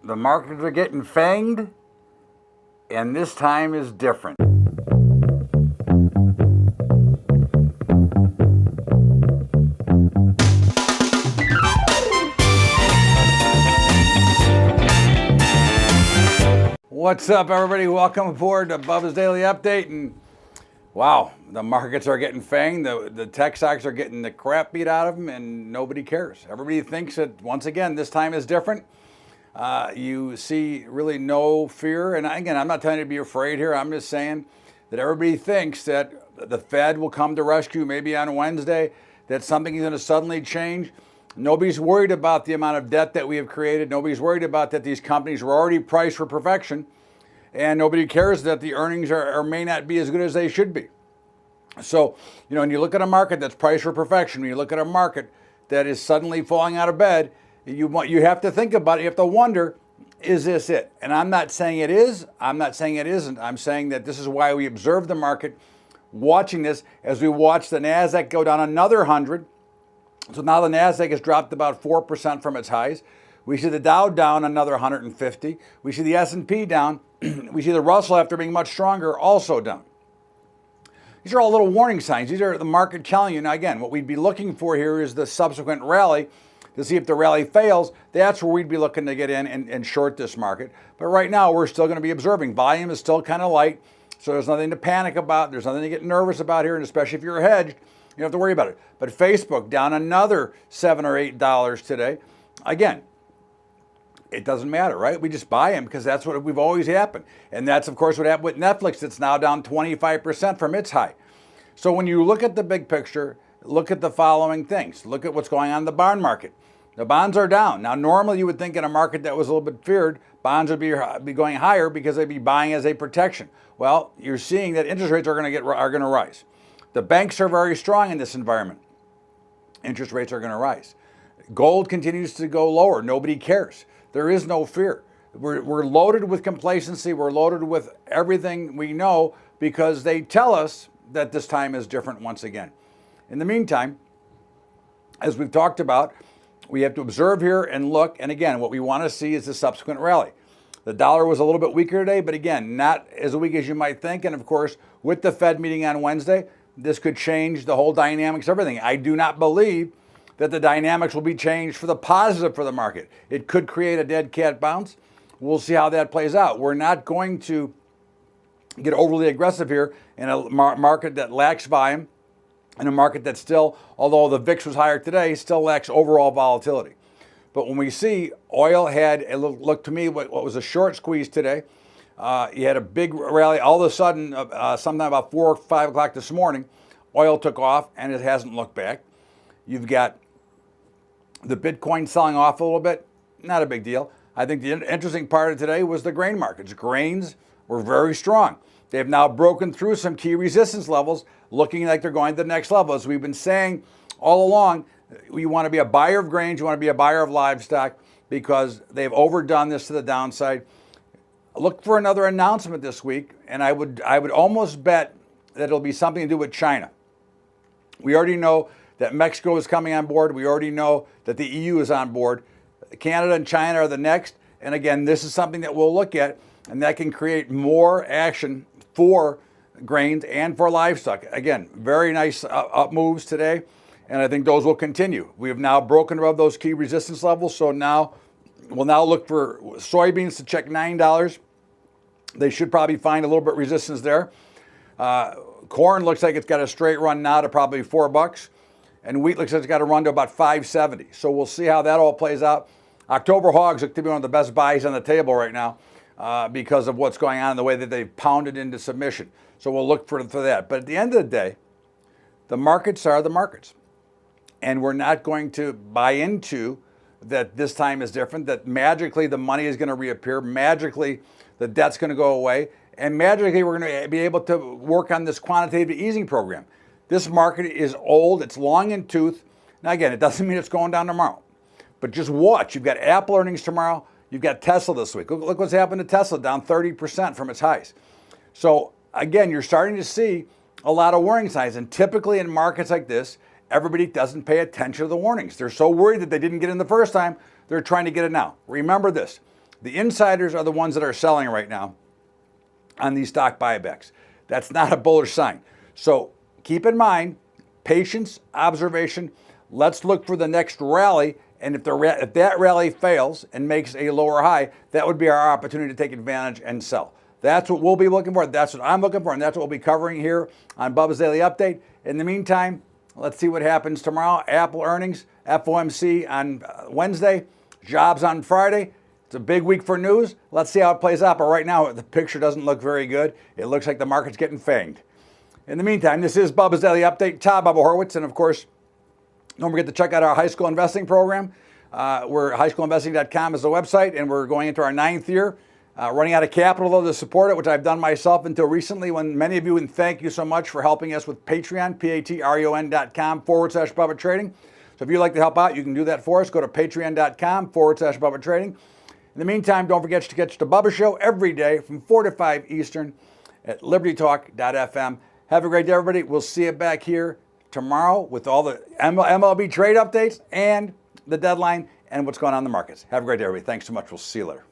The markets are getting fanged, and this time is different. What's up, everybody? Welcome aboard to Bubba's Daily Update. And wow, the markets are getting fanged. The tech stocks are getting the crap beat out of them, and nobody cares. Everybody thinks that, once again, this time is different. You see really no fear. And again, I'm not telling you to be afraid here. I'm just saying that everybody thinks that the Fed will come to rescue maybe on Wednesday, that something is going to suddenly change. Nobody's worried about the amount of debt that we have created. Nobody's worried about that these companies were already priced for perfection. And nobody cares that the earnings are or may not be as good as they should be. So, when you look at a market that's priced for perfection, when you look at a market that is suddenly falling out of bed, you have to think about it. You have to wonder, is this it? And I'm not saying it is. I'm not saying it isn't. I'm saying that this is why we observe the market, watching this as we watch the NASDAQ go down another 100. So now the NASDAQ has dropped about 4% from its highs. We see the Dow down another 150. We see the S&P down. We see the Russell, after being much stronger, also down. These are all little warning signs. These are the market telling you. Now, again, what we'd be looking for here is the subsequent rally to see if the rally fails. That's where we'd be looking to get in and short this market. But right now, we're still going to be observing. Volume is still kind of light, so there's nothing to panic about. There's nothing to get nervous about here, and especially if you're hedged, you don't have to worry about it. But Facebook down another $7 or $8 today. Again, it doesn't matter, right? We just buy them because that's what we've always happened. And that's, of course, what happened with Netflix. It's now down 25% from its high. So when you look at the big picture, look at the following things. Look at what's going on in the bond market. The bonds are down. Now, normally you would think in a market that was a little bit feared, bonds would be going higher because they'd be buying as a protection. Well, you're seeing that interest rates are going to rise. The banks are very strong in this environment. Interest rates are going to rise. Gold continues to go lower. Nobody cares. There is no fear. We're loaded with complacency. We're loaded with everything we know because they tell us that this time is different once again. In the meantime, as we've talked about, we have to observe here and look. And again, what we want to see is the subsequent rally. The dollar was a little bit weaker today, but again, not as weak as you might think. And of course, with the Fed meeting on Wednesday, this could change the whole dynamics of everything. I do not believe that the dynamics will be changed for the positive for the market. It could create a dead cat bounce. We'll see how that plays out. We're not going to get overly aggressive here in a market that lacks volume, in a market that still, although the VIX was higher today, still lacks overall volatility. But when we see oil had, it looked to me what was a short squeeze today. You had a big rally. All of a sudden, sometime about 4 or 5 o'clock this morning, oil took off and it hasn't looked back. You've got the Bitcoin selling off a little bit. Not a big deal. I think the interesting part of today was the grain markets. Grains were very strong. They've now broken through some key resistance levels, looking like they're going to the next level. As we've been saying all along, you want to be a buyer of grains, you want to be a buyer of livestock because they've overdone this to the downside. Look for another announcement this week, and I would almost bet that it'll be something to do with China. We already know that Mexico is coming on board. We already know that the EU is on board. Canada and China are the next. And again, this is something that we'll look at, and that can create more action for grains and for livestock. Again, very nice up moves today, and I think those will continue. We have now broken above those key resistance levels, so now we'll now look for soybeans to check $9. They should probably find a little bit of resistance there. Corn looks like it's got a straight run now to probably $4. And wheat looks like it's got a run to about $5.70. So we'll see how that all plays out. October hogs look to be one of the best buys on the table right now because of what's going on in the way that they've pounded into submission. So we'll look for that. But at the end of the day, the markets are the markets. And we're not going to buy into that this time is different, that magically the money is going to reappear, magically the debt's going to go away, and magically we're going to be able to work on this quantitative easing program. This market is old, it's long in tooth. Now again, it doesn't mean it's going down tomorrow, but just watch. You've got Apple earnings tomorrow. You've got Tesla this week. Look what's happened to Tesla, down 30% from its highs. So again, you're starting to see a lot of warning signs. And typically in markets like this, everybody doesn't pay attention to the warnings. They're so worried that they didn't get in the first time, they're trying to get it now. Remember this, The insiders are the ones that are selling right now on these stock buybacks. That's not a bullish sign. So keep in mind, patience, observation. Let's look for the next rally. And if that rally fails and makes a lower high, that would be our opportunity to take advantage and sell. That's what we'll be looking for. That's what I'm looking for. And that's what we'll be covering here on Bubba's Daily Update. In the meantime, let's see what happens tomorrow. Apple earnings, FOMC on Wednesday, jobs on Friday. It's a big week for news. Let's see how it plays out. But right now, the picture doesn't look very good. It looks like the market's getting fanged. In the meantime, this is Bubba's Daily Update. Todd Bubba Horwitz. And of course, don't forget to check out our high school investing program. We're highschoolinvesting.com is the website, and we're going into our 9th year. Running out of capital, though, to support it, which I've done myself until recently, when many of you, and thank you so much for helping us with Patreon, patreon.com/Bubba Trading. So if you'd like to help out, you can do that for us. Go to patreon.com/Bubba Trading. In the meantime, don't forget to catch the Bubba Show every day from 4 to 5 Eastern at libertytalk.fm. Have a great day, everybody. We'll see you back here tomorrow with all the MLB trade updates and the deadline and what's going on in the markets. Have a great day, everybody. Thanks so much. We'll see you later.